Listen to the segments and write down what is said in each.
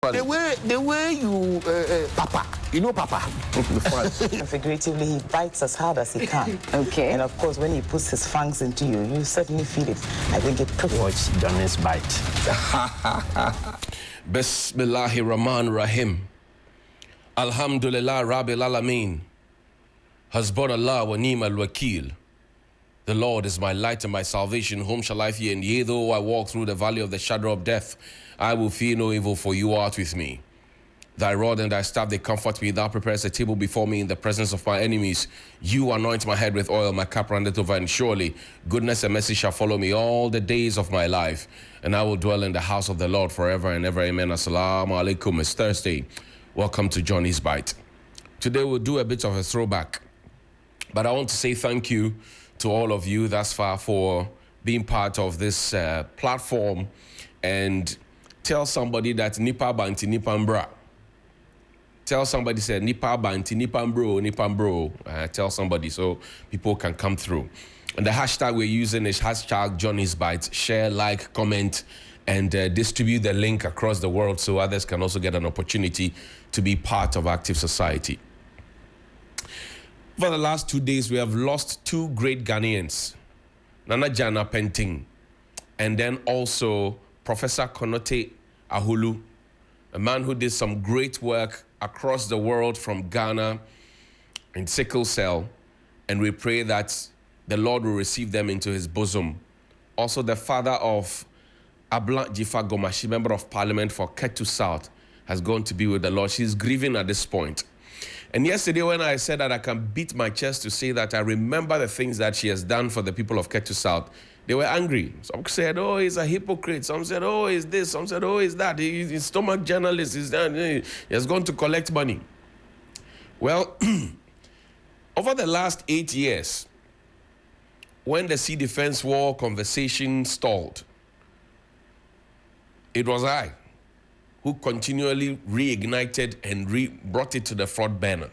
The way you, Papa, you know Papa. Figuratively, he bites as hard as he can. Okay. And of course, when he puts his fangs into you, you certainly feel it. I think it took. Watch Johnny's bite. Bismillahir Rahmanir Rahim. Alhamdulillah Rabbil Alameen. Hasbunallah wa ni'mal wakil. The Lord is my light and my salvation. Whom shall I fear? And yea, though I walk through the valley of the shadow of death, I will fear no evil, for you art with me. Thy rod and thy staff, they comfort me. Thou preparest a table before me in the presence of my enemies. You anoint my head with oil, my cup runneth over, and surely goodness and mercy shall follow me all the days of my life. And I will dwell in the house of the Lord forever and ever. Amen. Assalamu alaikum. It's Thursday. Welcome to Johnny's Bite. Today we'll do a bit of a throwback. But I want to say thank you to all of you thus far for being part of this platform, and tell somebody that Nipa Banti Nipambra. Tell somebody, say Nipa Banti Nipambro. Tell somebody so people can come through. And the hashtag we're using is hashtag Johnny's Bites. Share, like, comment, and distribute the link across the world so others can also get an opportunity to be part of active society. For the last 2 days, we have lost two great Ghanaians, Nana Jana Penting, and then also Professor Konote Ahulu, a man who did some great work across the world from Ghana in sickle cell, and we pray that the Lord will receive them into his bosom. Also, the father of Abla Dzifa Gomashie, member of parliament for Ketu South, has gone to be with the Lord. She's grieving at this point. And yesterday when I said that I can beat my chest to say that I remember the things that she has done for the people of Ketu South, they were angry. Some said, oh, he's a hypocrite. Some said, oh, he's this. Some said, oh, he's that. He's a stomach journalist. He has gone to collect money. Well, over the last 8 years, when the Sea Defense War conversation stalled, it was I who continually reignited and brought it to the front burner.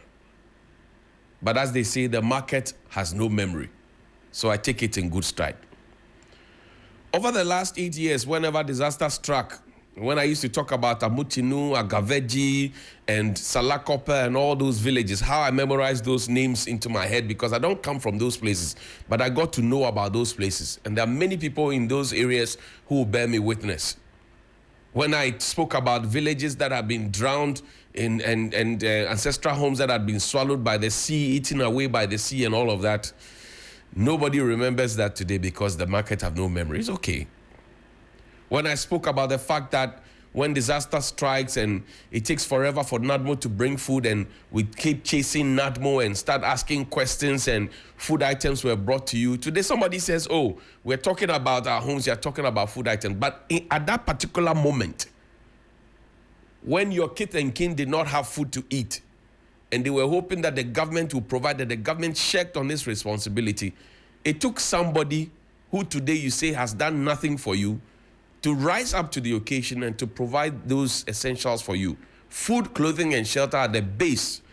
But as they say, the market has no memory. So I take it in good stride. Over the last 8 years, whenever disaster struck, when I used to talk about Amutinu, Agaveji, and Salakope, and all those villages, how I memorized those names into my head, because I don't come from those places, but I got to know about those places. And there are many people in those areas who will bear me witness. When I spoke about villages that have been drowned in and ancestral homes that had been swallowed by the sea, eaten away by the sea and all of that, nobody remembers that today because the market have no memory. It's okay. When I spoke about the fact that when disaster strikes and it takes forever for NADMO to bring food, and we keep chasing NADMO and start asking questions and food items were brought to you. Today somebody says, oh, we're talking about our homes, you're talking about food items. But at that particular moment, when your kith and kin did not have food to eat, and they were hoping that the government would provide, that the government checked on this responsibility, it took somebody who today you say has done nothing for you to rise up to the occasion and to provide those essentials for you. Food, clothing, and shelter are the base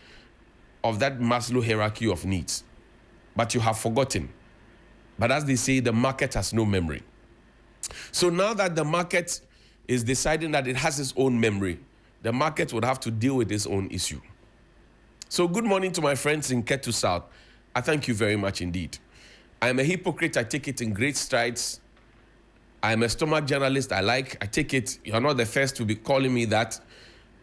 of that Maslow hierarchy of needs. But you have forgotten. But as they say, the market has no memory. So now that the market is deciding that it has its own memory, the market would have to deal with its own issue. So good morning to my friends in Ketu South. I thank you very much indeed. I am a hypocrite. I take it in great strides. I am a stomach journalist. I take it. You're not the first to be calling me that.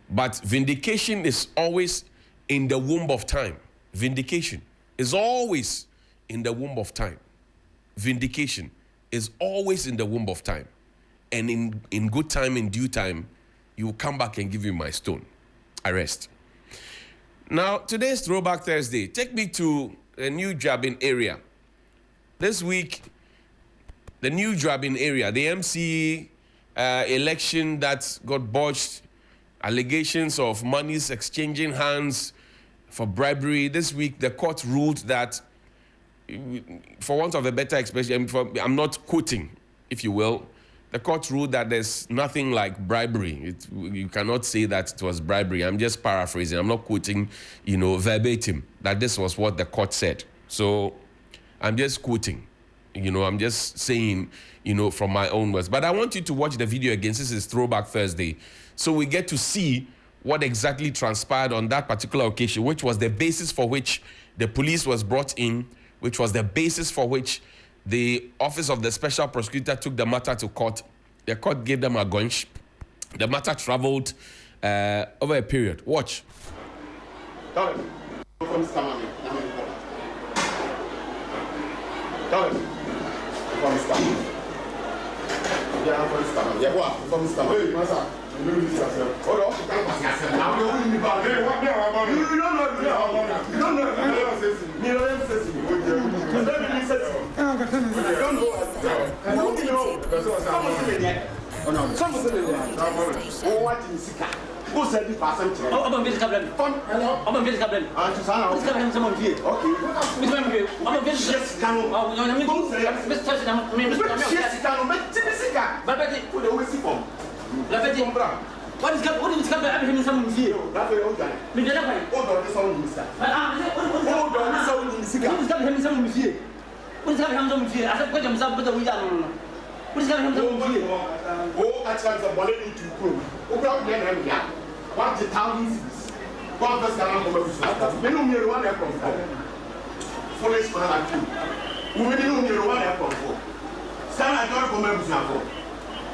But vindication is always in the womb of time. Vindication is always in the womb of time. Vindication is always in the womb of time. And in good time, in due time, you will come back and give me my stone. I rest. Now, today's Throwback Thursday. Take me to a new Juabeng area. This week, the new Juabeng area, the MC election that got botched, allegations of monies exchanging hands for bribery. This week, the court ruled that, for want of a better expression, I'm not quoting, if you will, the court ruled that there's nothing like bribery. You cannot say that it was bribery. I'm just paraphrasing. I'm not quoting, verbatim, that this was what the court said. So I'm just quoting. You know, I'm just saying, you know, from my own words. But I want you to watch the video again. This is Throwback Thursday. So we get to see what exactly transpired on that particular occasion, which was the basis for which the police was brought in, which was the basis for which the Office of the Special Prosecutor took the matter to court. The court gave them a gunch. The matter traveled over a period. Watch. Who said this person? Oh, I'm a visitor. I'm a visitor. I'm just having someone here. Okay. I'm a visitor. Yes, Cano. Oh, no, I mean, Mr. I mean, Mr. Cano, but put a whiskey form. What is coming? I'm having someone here. That's the old guy. Me, the other oh, the sound minister. Oh, the sound minister. Who's having someone here? Who's having someone here? I said, put himself with the we are. Who's having someone here? Oh, I tried to bullet into crew. Oh, God, then I'm 1,000 cities. One person can come up. They don't hear one aircraft for. Foolish man like you. We don't hear one aircraft for. Stand at your commercial for.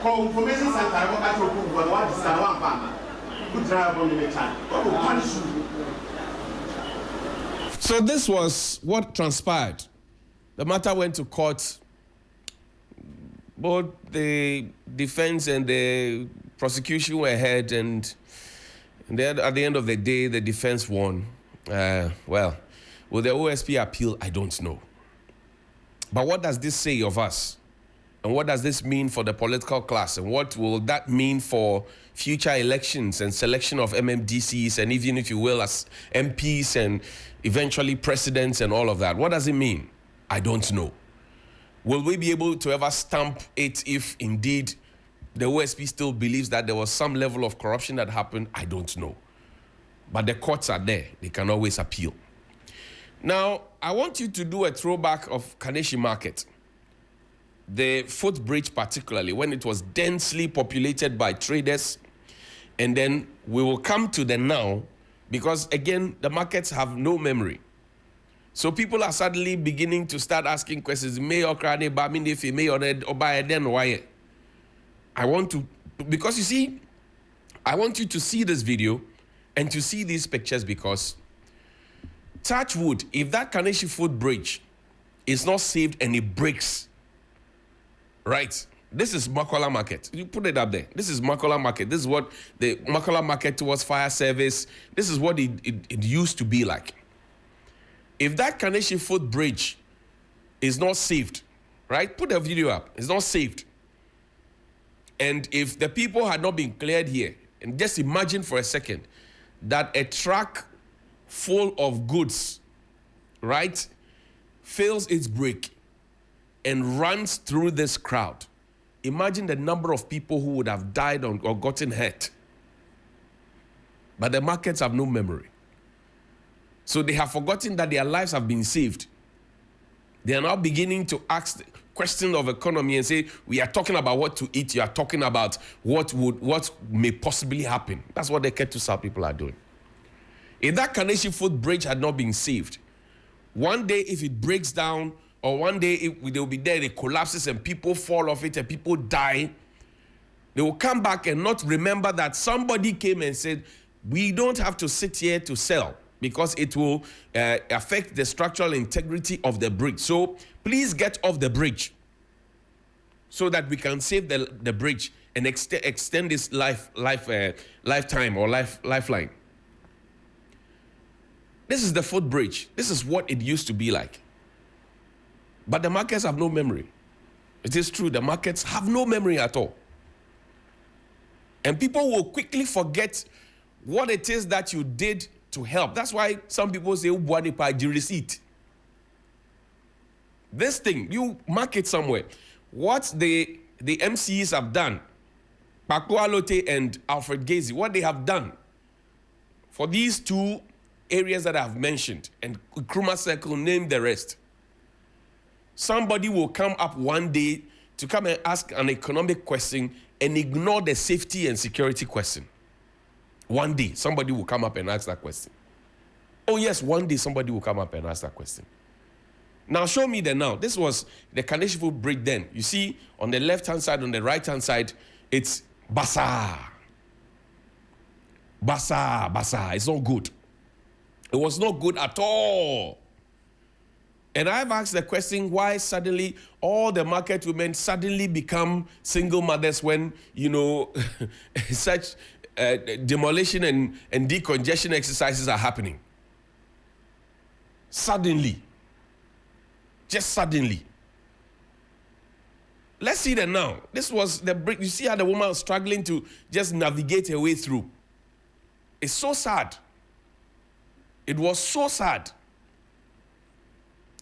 Information center, I want to prove what is one farmer. Good drive on the channel. What will punish you? So this was what transpired. The matter went to court. Both the defense and the prosecution were heard, and then at the end of the day, the defense won. Well, will the OSP appeal? I don't know. But what does this say of us? And what does this mean for the political class? And what will that mean for future elections and selection of MMDCs and even, if you will, as MPs and eventually presidents and all of that? What does it mean? I don't know. Will we be able to ever stamp it if indeed the OSP still believes that there was some level of corruption that happened? I don't know. But the courts are there. They can always appeal. Now, I want you to do a throwback of Kaneshie Market. The footbridge particularly, when it was densely populated by traders. And then we will come to the now, because again, the markets have no memory. So people are suddenly beginning to start asking questions. May or crane, Baminefi, may or by then why? I want to, because you see, I want you to see this video and to see these pictures, because touch wood, if that Kaneshie footbridge is not saved and it breaks, right? This is Makola Market. You put it up there. This is Makola Market. This is what the Makola Market towards fire service, this is what it used to be like. If that Kaneshie footbridge is not saved, right? Put the video up. It's not saved. And if the people had not been cleared here, and just imagine for a second that a truck full of goods, right, fails its brake and runs through this crowd. Imagine the number of people who would have died or gotten hurt. But the markets have no memory. So they have forgotten that their lives have been saved. They are now beginning to ask the question of economy and say, we are talking about what to eat. You are talking about what may possibly happen. That's what the Ketu South people are doing. If that Kaneshie footbridge had not been saved, one day if it breaks down, or one day they will be there, it collapses and people fall off it and people die, they will come back and not remember that somebody came and said, we don't have to sit here to sell, because it will affect the structural integrity of the bridge. So please get off the bridge so that we can save the bridge and extend this lifetime or lifeline. This is the footbridge. This is what it used to be like. But the markets have no memory. It is true, the markets have no memory at all. And people will quickly forget what it is that you did to help. That's why some people say, you receipt. This thing, you mark it somewhere. What the MCs have done, Pakua Lote and Alfred Gazy, what they have done for these two areas that I have mentioned, and Nkrumah Circle, name the rest. Somebody will come up one day to come and ask an economic question and ignore the safety and security question. One day, somebody will come up and ask that question. Oh yes, one day somebody will come up and ask that question. Now show me the now. This was the Kaneshie bridge then. You see on the left-hand side, on the right-hand side, it's basa. Basa, basa. It's not good. It was not good at all. And I've asked the question why suddenly all the market women suddenly become single mothers when, you know, such demolition and decongestion exercises are happening. Suddenly. Just suddenly. Let's see that now. This was the break. You see how the woman was struggling to just navigate her way through. It's so sad. It was so sad.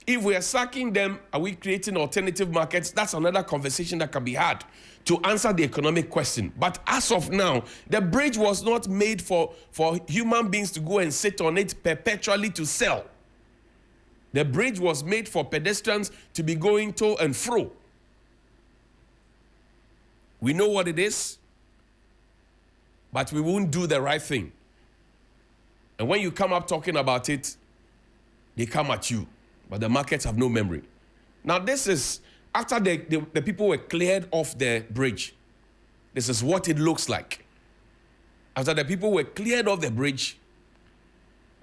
If we are sacking them, are we creating alternative markets? That's another conversation that can be had to answer the economic question. But as of now, the bridge was not made for human beings to go and sit on it perpetually to sell. The bridge was made for pedestrians to be going to and fro. We know what it is, but we won't do the right thing. And when you come up talking about it, they come at you. But the markets have no memory. Now this is, after the people were cleared off the bridge, this is what it looks like. After the people were cleared off the bridge,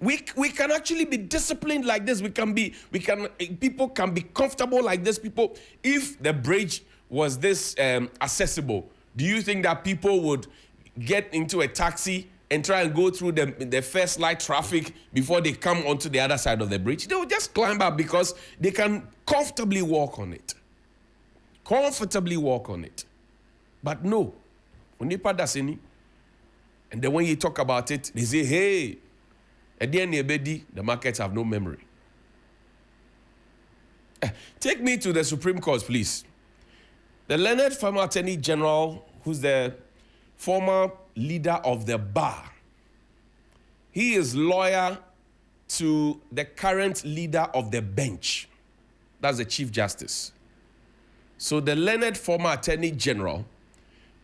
we can actually be disciplined like this. People can be comfortable like this. People, if the bridge was this accessible, do you think that people would get into a taxi and try and go through the first light traffic before they come onto the other side of the bridge? They will just climb up because they can comfortably walk on it. Comfortably walk on it. But no, and then when you talk about it, they say, hey, at the end of the day, the markets have no memory. Take me to the Supreme Court, please. The learned former Attorney General, who's the former leader of the bar, he is lawyer to the current leader of the bench. That's the Chief Justice. So the learned former Attorney General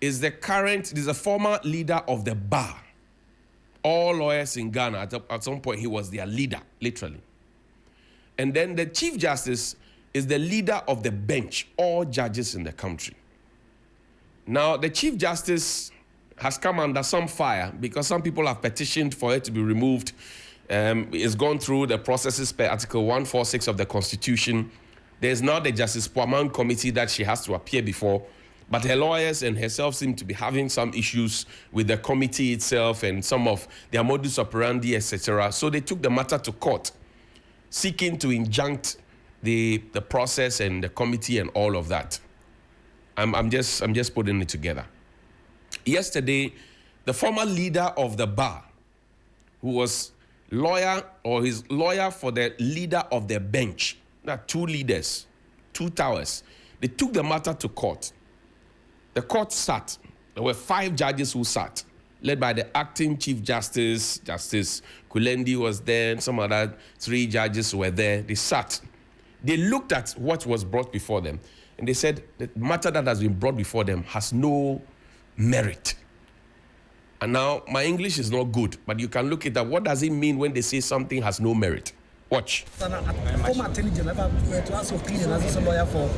is the former leader of the bar. All lawyers in Ghana, at some point, he was their leader, literally. And then the Chief Justice is the leader of the bench, all judges in the country. Now, the Chief Justice has come under some fire because some people have petitioned for it to be removed. It's gone through the processes per Article 146 of the Constitution. There's now the Justice Puaman Committee that she has to appear before, but her lawyers and herself seem to be having some issues with the committee itself and some of their modus operandi, etc. So they took the matter to court, seeking to injunct the process and the committee and all of that. I'm just putting it together. Yesterday, the former leader of the bar, who was his lawyer for the leader of the bench, there are two leaders, two towers, they took the matter to court. The court sat. There were 5 judges who sat, led by the acting Chief Justice. Justice Kulendi was there, and some other 3 judges were there. They sat. They looked at what was brought before them, and they said the matter that has been brought before them has no merit. And now, my English is not good, but you can look at that. What does it mean when they say something has no merit? Watch. Former Attorney General, to ask your opinion as a lawyer for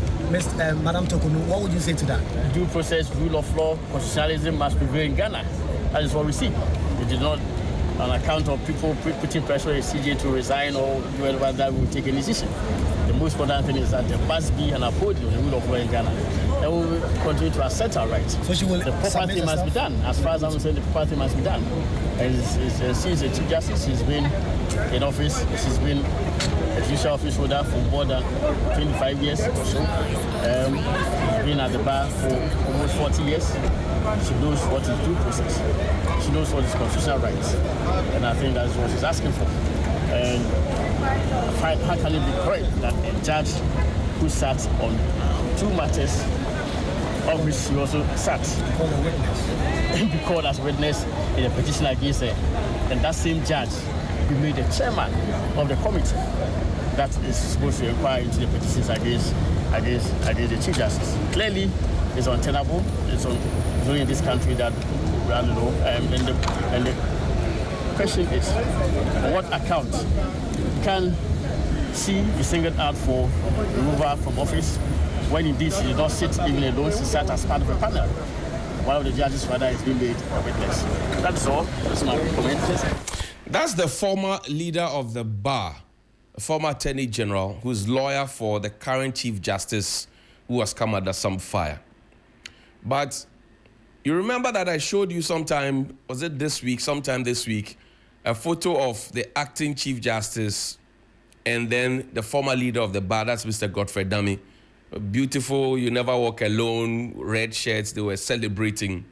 Madam Tokunu, what would you say to that? Due process, rule of law, constitutionalism must prevail in Ghana. That is what we see. It is not on account of people putting pressure on the CJ to resign or whatever that will take a decision. The most important thing is that there must be an upholding of the rule of law in Ghana. And we will continue to assert our rights. So she will the proper thing must be done. As far as I'm concerned, the proper thing must be done. And since the Chief Justice has been in office, she's been a judicial office holder for more than 25 years or so. She's been at the bar for almost 40 years. She knows what is due process. She knows what is constitutional rights. And I think that's what she's asking for. And how can it be correct that a judge who sat on 2 matters of which she also sat be called as witness in a petition against her, and that same judge be made the chairman of the committee that is supposed to inquire into the petitions against the Chief Justice. Clearly, it's untenable. It's only in this country that we don't know. And the question is, what account can she be singled out for removal from office when indeed she did not sit even alone, she sat as part of a panel? One of the judges rather is being made a witness. That's all. That's my comment. That's the former leader of the bar, a former attorney general, who's lawyer for the current Chief Justice, who has come under some fire. But you remember that I showed you sometime this week, a photo of the acting Chief Justice and then the former leader of the bar, that's Mr. Godfred Dame. Beautiful, you never walk alone, red shirts, they were celebrating.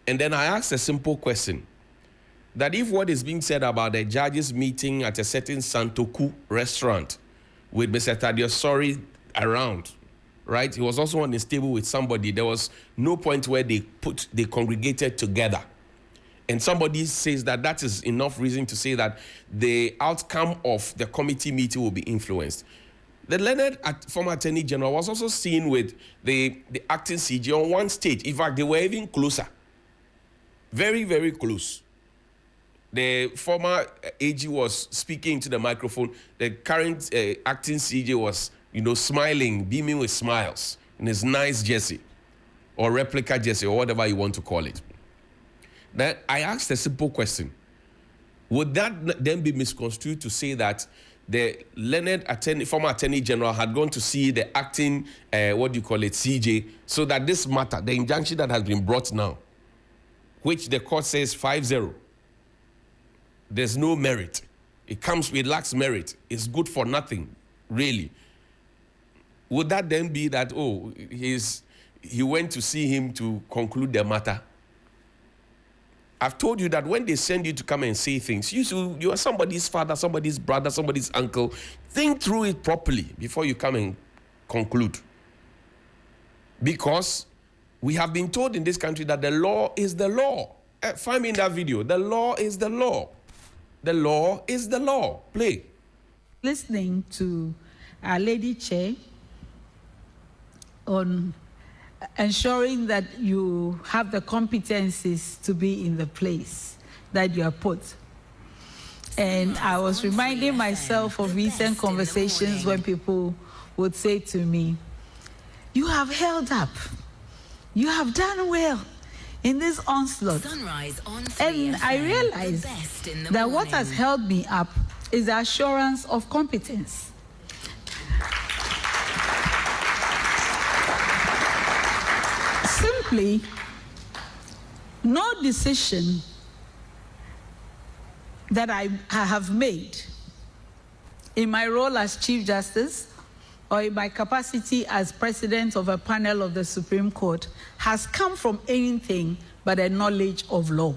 And then I asked a simple question, that if what is being said about the judges meeting at a certain Santoku restaurant with Mr. Tadiosori around, right? He was also on his table with somebody. There was no point where they congregated together. And somebody says that is enough reason to say that the outcome of the committee meeting will be influenced. The learned former Attorney General was also seen with the acting CJ on one stage. In fact, they were even closer. Very, very close. The former AG was speaking to the microphone. The current acting CJ was, smiling, beaming with smiles in his nice jersey or replica jersey or whatever you want to call it. Then I asked a simple question. Would that then be misconstrued to say that the learned former Attorney General had gone to see the acting, CJ, so that this matter, the injunction that has been brought now, which the court says 5-0, there's no merit. It lacks merit. It's good for nothing, really. Would that then be that, he went to see him to conclude the matter? I've told you that when they send you to come and say things, you are somebody's father, somebody's brother, somebody's uncle. Think through it properly before you come and conclude. Because we have been told in this country that the law is the law. Find me in that video. The law is the law. The law is the law. Play. Listening to our Lady Chair on ensuring that you have the competencies to be in the place that you are put. And I was reminding myself of recent conversations when people would say to me, you have held up, you have done well in this onslaught. And I realized that what has held me up is the assurance of competence. Simply, no decision that I have made in my role as Chief Justice or in my capacity as President of a panel of the Supreme Court has come from anything but a knowledge of law.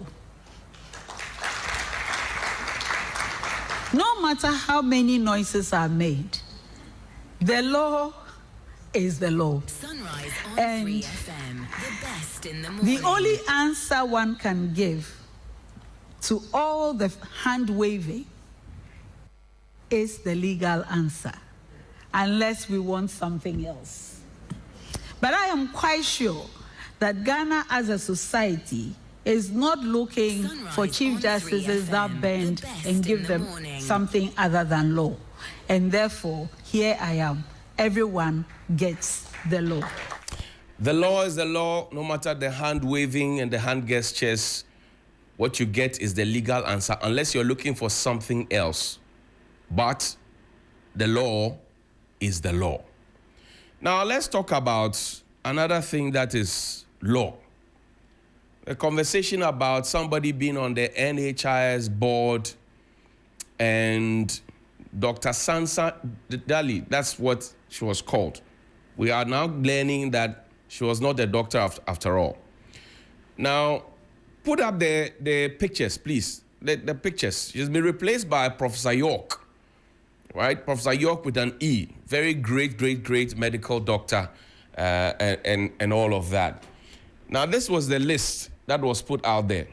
No matter how many noises are made, the law is the law. Sunrise on And 3 FM, the best in the morning. the only answer one can give to all the hand waving is the legal answer, unless we want something else. But I am quite sure that Ghana as a society is not looking for Chief Justices that bend and give them something other than law. And therefore, here I am. Everyone gets the law. The law is the law, no matter the hand waving and the hand gestures. What you get is the legal answer, unless you're looking for something else. But the law is the law. Now, let's talk about another thing that is law. A conversation about somebody being on the NHIS board and Dr. Sansa Dali, that's what she was called. We are now learning that she was not a doctor after all. Now, put up the pictures, please. The pictures. She's been replaced by Professor York, right? Professor York with an E. Very great medical doctor and all of that. Now, this was the list that was put out there.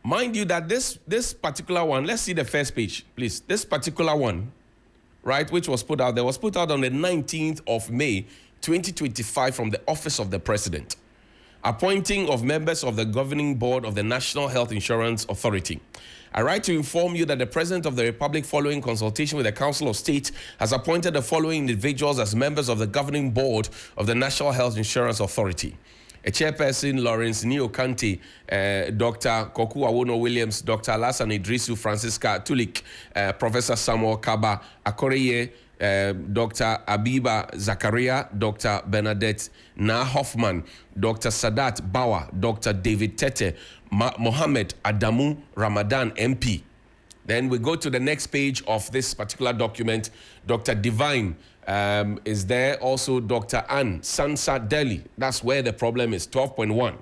Mind you that this particular one, let's see the first page, please. This particular one right, which was put out there, was put out on the 19th of May, 2025 from the Office of the President. Appointing of members of the governing board of the National Health Insurance Authority. I write to inform you that the President of the Republic, following consultation with the Council of State, has appointed the following individuals as members of the governing board of the National Health Insurance Authority. A chairperson, Lawrence Neo-Kante, Dr. Koku Awono-Williams, Dr. Alassane Idrisu, Francisca Tulik, Professor Samuel Kaba Akoreye, Dr. Abiba Zakaria, Dr. Bernadette Na Hoffman, Dr. Sadat Bawa, Dr. David Tete, Mohammed Adamu Ramadan, MP. Then we go to the next page of this particular document. Dr. Divine is there. Also, Dr. Ann Sansa Delhi. That's where the problem is, 12.1.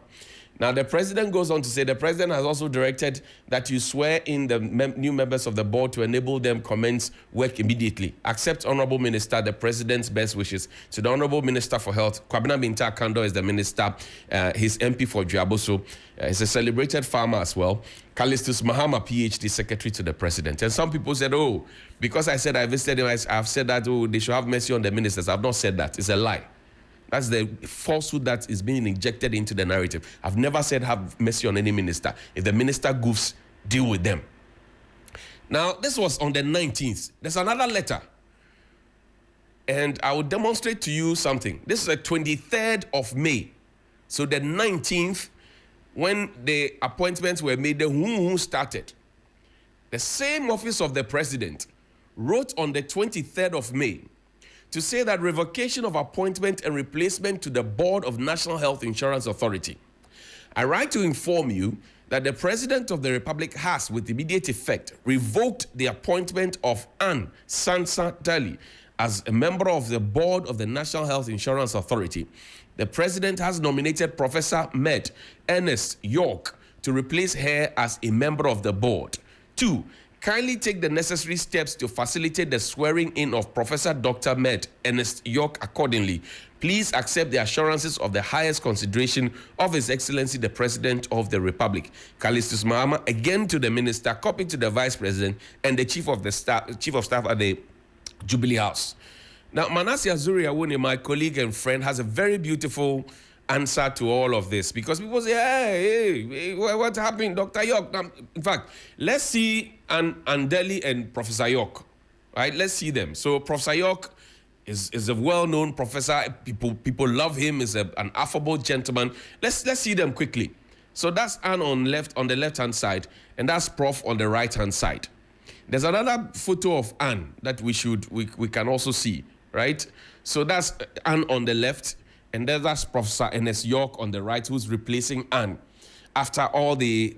Now, the president goes on to say the president has also directed that you swear in the new members of the board to enable them commence work immediately. Accept, Honorable Minister, the president's best wishes. To the Honorable Minister for Health, Kwabena Binta Kando is the minister, his MP for Juaboso. He's a celebrated farmer as well. Callistus Mahama, PhD, secretary to the president. And some people said, oh, because I said I visited him, I've said that, oh, they should have mercy on the ministers. I've not said that. It's a lie. That's the falsehood that is being injected into the narrative. I've never said have mercy on any minister. If the minister goofs, deal with them. Now, this was on the 19th. There's another letter. And I will demonstrate to you something. This is the 23rd of May. So the 19th, when the appointments were made, the who started. The same office of the president wrote on the 23rd of May to say that revocation of appointment and replacement to the Board of National Health Insurance Authority. I write to inform you that the President of the Republic has, with immediate effect, revoked the appointment of Ann Sansa Dali as a member of the Board of the National Health Insurance Authority. The President has nominated Professor Med Ernest York to replace her as a member of the board. 2. Kindly take the necessary steps to facilitate the swearing in of Professor Dr. Med Ernest York accordingly. Please accept the assurances of the highest consideration of His Excellency the President of the Republic. Callistus Mahama, again to the Minister, copy to the Vice President and the Chief of Staff at the Jubilee House. Now, Manasseh Azuri Awuni, my colleague and friend, has a very beautiful answer to all of this, because people say, hey, what happened, Dr. York? In fact, let's see Andeli and Professor York, right? Let's see them. So Professor York is a well-known professor. People love him. He's an affable gentleman. Let's see them quickly. So that's Anne on the left-hand side, and that's Prof on the right-hand side. There's another photo of Anne that we can also see, right? So that's Anne on the left, and then that's Professor Ernest York on the right, who's replacing Anne after all the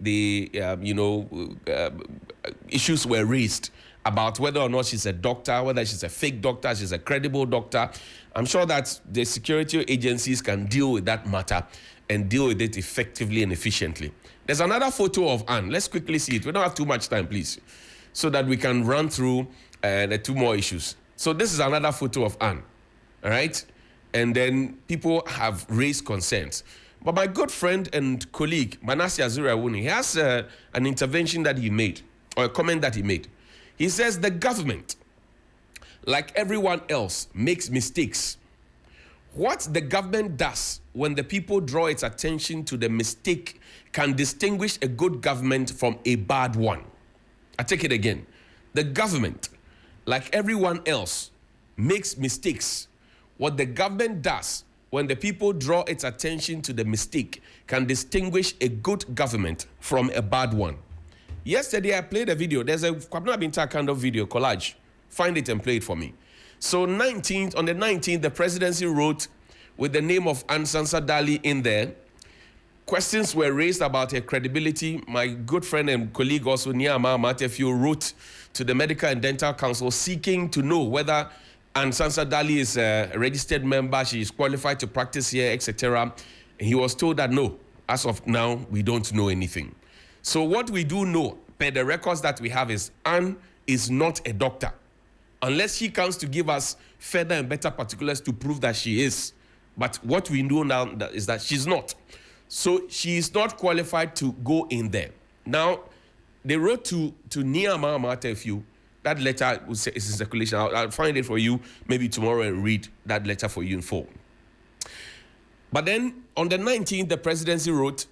issues were raised about whether or not she's a doctor, whether she's a fake doctor, she's a credible doctor. I'm sure that the security agencies can deal with that matter and deal with it effectively and efficiently. There's another photo of Anne. Let's quickly see it. We don't have too much time, please, so that we can run through the two more issues. So this is another photo of Anne, all right? And then people have raised concerns. But my good friend and colleague, Manasseh Azuri Awuni, he has an intervention that he made, or a comment that he made. He says the government, like everyone else, makes mistakes. What the government does when the people draw its attention to the mistake can distinguish a good government from a bad one. I take it again. The government, like everyone else, makes mistakes. What the government does when the people draw its attention to the mistake can distinguish a good government from a bad one. Yesterday, I played a video. There's a Kwabena Binta Kando video collage. Find it and play it for me. So on the 19th, the presidency wrote with the name of Ann Sansa Dali in there. Questions were raised about her credibility. My good friend and colleague also, Niama Matefio, wrote to the Medical and Dental Council seeking to know whether Ann Sansa Dali is a registered member, she is qualified to practice here, etc. And he was told that no, as of now, we don't know anything. So what we do know, per the records that we have, is Ann is not a doctor, unless she comes to give us further and better particulars to prove that she is. But what we know now is that she's not. So she is not qualified to go in there. Now, they wrote to Niama Matefio That letter is in circulation. I'll find it for you maybe tomorrow and read that letter for you in full. But then on the 19th, the presidency wrote,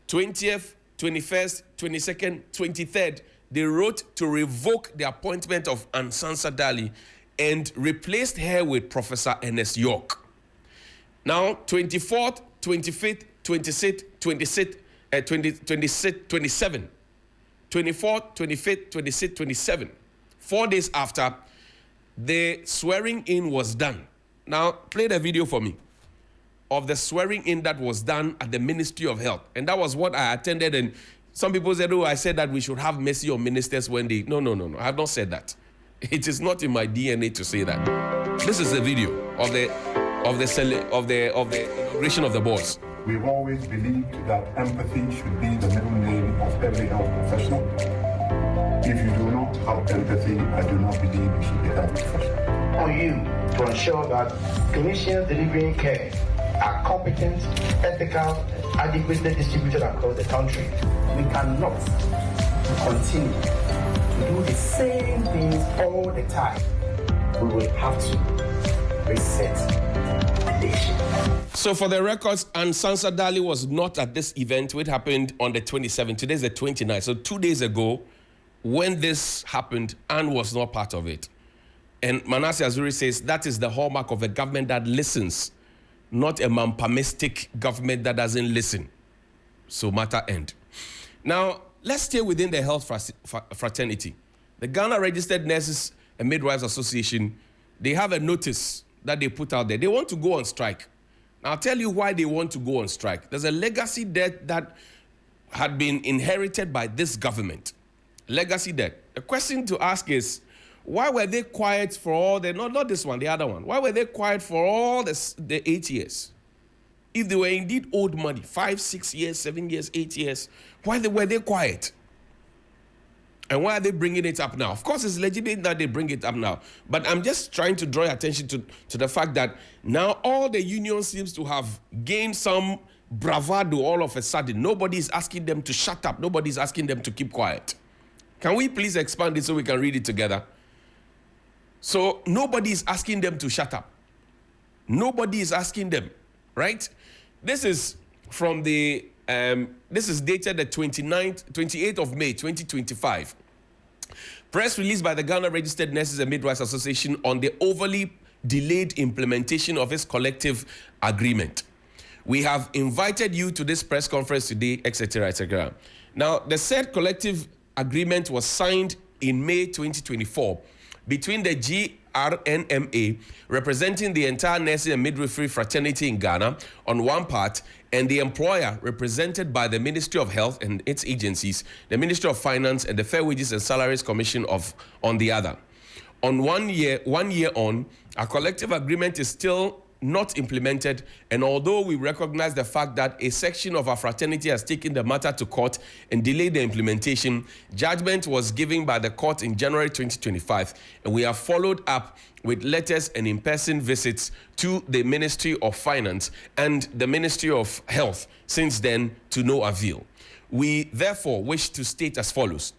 20th, 21st, 22nd, 23rd, they wrote to revoke the appointment of Ansansa Dali and replaced her with Professor Ernest York. Now, 24th, 25th, 26th, 27th, 24th, 25th, 26th, 27th. 4 days after, the swearing in was done. Now, play the video for me of the swearing in that was done at the Ministry of Health. And that was what I attended. And some people said, oh, I said that we should have mercy on ministers when they... No. I have not said that. It is not in my DNA to say that. This is the video of the inauguration of the boards. We've always believed that empathy should be the middle name of every health professional. If you do not have empathy, I do not believe you should be a health professional. On you to ensure that clinicians delivering care are competent, ethical, adequately distributed across the country. We cannot continue to do the same things all the time. We will have to reset the nation. So for the records, Ansansa Dali was not at this event, which happened on the 27th. Today's the 29th. So 2 days ago, when this happened, Anne was not part of it. And Manasseh Azuri says that is the hallmark of a government that listens, not a mampamistic government that doesn't listen. So matter end. Now, let's stay within the health fraternity. The Ghana Registered Nurses and Midwives Association, they have a notice that they put out there. They want to go on strike. Now, I'll tell you why they want to go on strike. There's a legacy debt that had been inherited by this government. Legacy debt. The question to ask is, why were they quiet for all the, not this one, the other one. Why were they quiet for all the 8 years? If they were indeed owed money, 5, 6 years, 7 years, 8 years, why were they quiet? And why are they bringing it up now? Of course, it's legitimate that they bring it up now. But I'm just trying to draw your attention to the fact that now all the unions seems to have gained some bravado all of a sudden. Nobody's asking them to shut up. Nobody's asking them to keep quiet. Can we please expand it so we can read it together? So nobody is asking them to shut up. Nobody is asking them, right? This is from the, this is dated the 28th of May, 2025. Press release by the Ghana Registered Nurses and Midwives Association on the overly delayed implementation of its collective agreement. We have invited you to this press conference today, etc., etc. Now, the said collective agreement was signed in May 2024 between the GRNMA, representing the entire nursing and midwifery fraternity in Ghana, on one part, and the employer, represented by the Ministry of Health and its agencies, the Ministry of Finance, and the Fair Wages and Salaries Commission on the other. On 1 year on, our collective agreement is still not implemented, and although we recognize the fact that a section of our fraternity has taken the matter to court and delayed the implementation, judgment was given by the court in January 2025, and we have followed up with letters and in-person visits to the Ministry of Finance and the Ministry of Health since then, to no avail. We therefore wish to state as follows.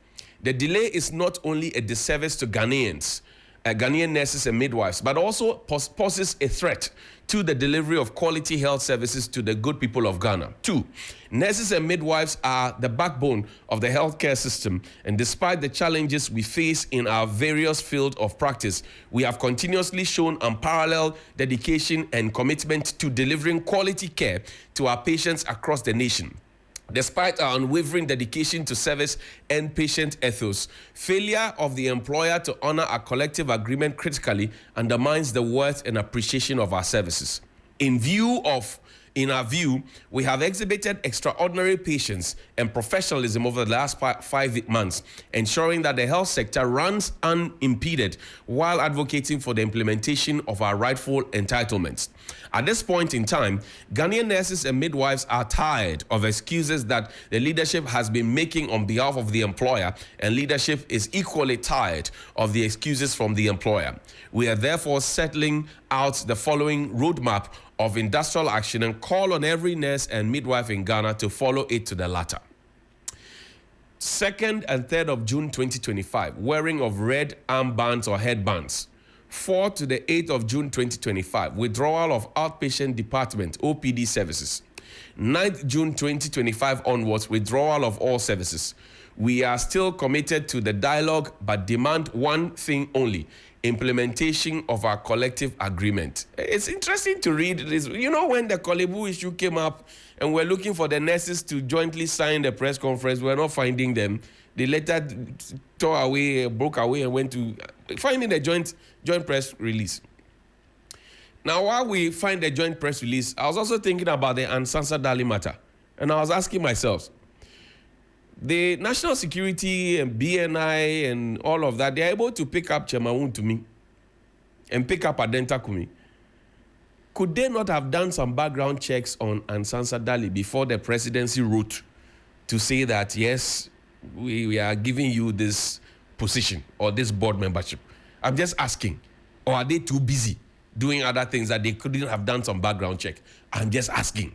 The delay is not only a disservice to Ghanaians, Ghanaian nurses and midwives, but also poses a threat to the delivery of quality health services to the good people of Ghana. 2, nurses and midwives are the backbone of the healthcare system, and despite the challenges we face in our various fields of practice, we have continuously shown unparalleled dedication and commitment to delivering quality care to our patients across the nation. Despite our unwavering dedication to service and patient ethos, failure of the employer to honor our collective agreement critically undermines the worth and appreciation of our services. In our view, we have exhibited extraordinary patience and professionalism over the last 5 months, ensuring that the health sector runs unimpeded while advocating for the implementation of our rightful entitlements. At this point in time, Ghanaian nurses and midwives are tired of excuses that the leadership has been making on behalf of the employer, and leadership is equally tired of the excuses from the employer. We are therefore settling out the following roadmap of industrial action and call on every nurse and midwife in Ghana to follow it to the latter. 2nd and 3rd of June 2025, wearing of red armbands or headbands. 4th to the 8th of June 2025, withdrawal of outpatient department OPD services. 9th June 2025 onwards, withdrawal of all services. We are still committed to the dialogue, but demand one thing only: implementation of our collective agreement. It's interesting to read this. You know, when the Kolebu issue came up and we're looking for the nurses to jointly sign the press conference, we're not finding them. They later tore away, broke away, and went to finding the joint press release. Now, while we find the joint press release, I was also thinking about the Ansasa Dali matter. And I was asking myself, the national security and BNI and all of that, they're able to pick up Chemawun to me and pick up Adenta Kumi. Could they not have done some background checks on Ansasa Dali before the presidency wrote to say that, yes, we are giving you this position or this board membership? I'm just asking. Or are they too busy doing other things that they couldn't have done some background check? I'm just asking.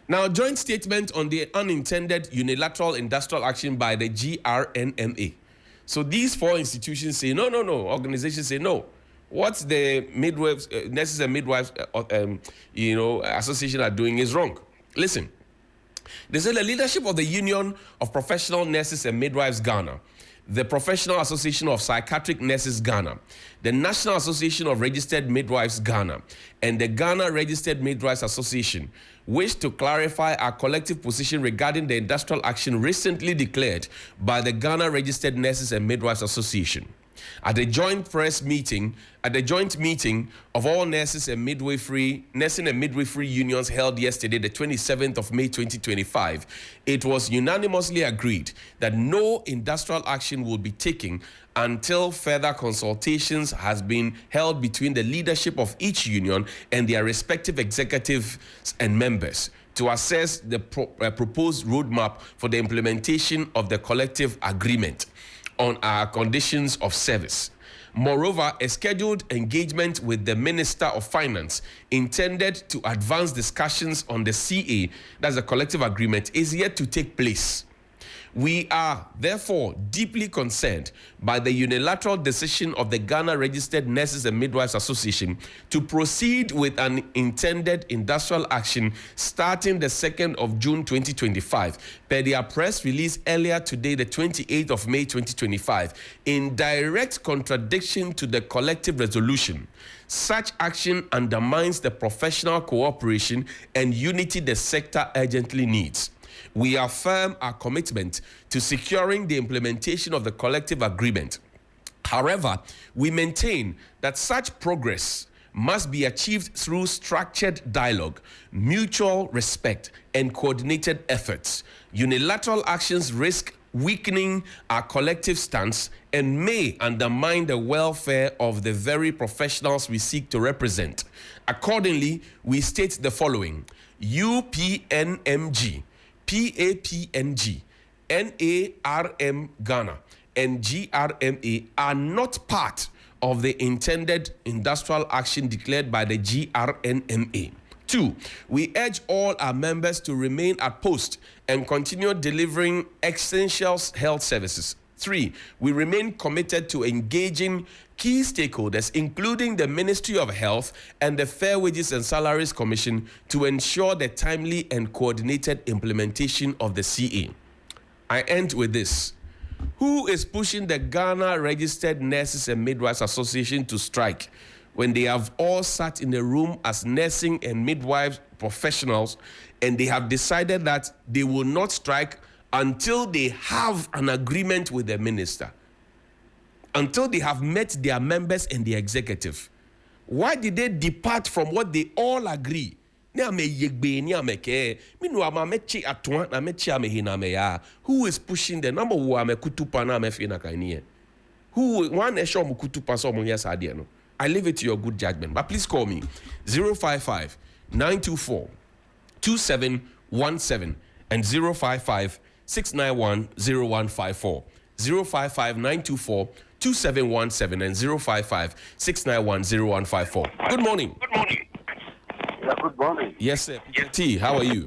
Now, joint statement on the unintended unilateral industrial action by the GRNMA. So these 4 institutions say, no. Organizations say, no. What the midwives, nurses and midwives, association are doing is wrong. Listen. They say the leadership of the Union of Professional Nurses and Midwives Ghana, the Professional Association of Psychiatric Nurses Ghana, the National Association of Registered Midwives Ghana, and the Ghana Registered Midwives Association wish to clarify our collective position regarding the industrial action recently declared by the Ghana Registered Nurses and Midwives Association. At the joint meeting of all nursing and midwifery unions held yesterday, the 27th of May 2025, it was unanimously agreed that no industrial action will be taken until further consultations has been held between the leadership of each union and their respective executives and members to assess the proposed roadmap for the implementation of the collective agreement on our conditions of service. Moreover, a scheduled engagement with the Minister of Finance intended to advance discussions on the CA, that's the collective agreement, is yet to take place. We are, therefore, deeply concerned by the unilateral decision of the Ghana Registered Nurses and Midwives Association to proceed with an intended industrial action starting the 2nd of June 2025, per their press release earlier today, the 28th of May 2025, in direct contradiction to the collective resolution. Such action undermines the professional cooperation and unity the sector urgently needs. We affirm our commitment to securing the implementation of the collective agreement. However, we maintain that such progress must be achieved through structured dialogue, mutual respect, and coordinated efforts. Unilateral actions risk weakening our collective stance and may undermine the welfare of the very professionals we seek to represent. Accordingly, we state the following: UPNMG, PAPNG, NARM Ghana, and GRMA are not part of the intended industrial action declared by the GRNMA. 2, we urge all our members to remain at post and continue delivering essential health services. 3, we remain committed to engaging key stakeholders, including the Ministry of Health and the Fair Wages and Salaries Commission, to ensure the timely and coordinated implementation of the CA. I end with this. Who is pushing the Ghana Registered Nurses and Midwives Association to strike when they have all sat in a room as nursing and midwives professionals and they have decided that they will not strike until they have an agreement with the minister, until they have met their members and the executive? Why did they depart from what they all agree? Who is pushing the number one? Who one? I leave it to your good judgment. But please call me 055-924-2717 and 055-691-0154. 055-924-2717 and 055-691-0154. Good morning. Good morning. Yeah, good morning. Yes, sir. Peter T, how are you?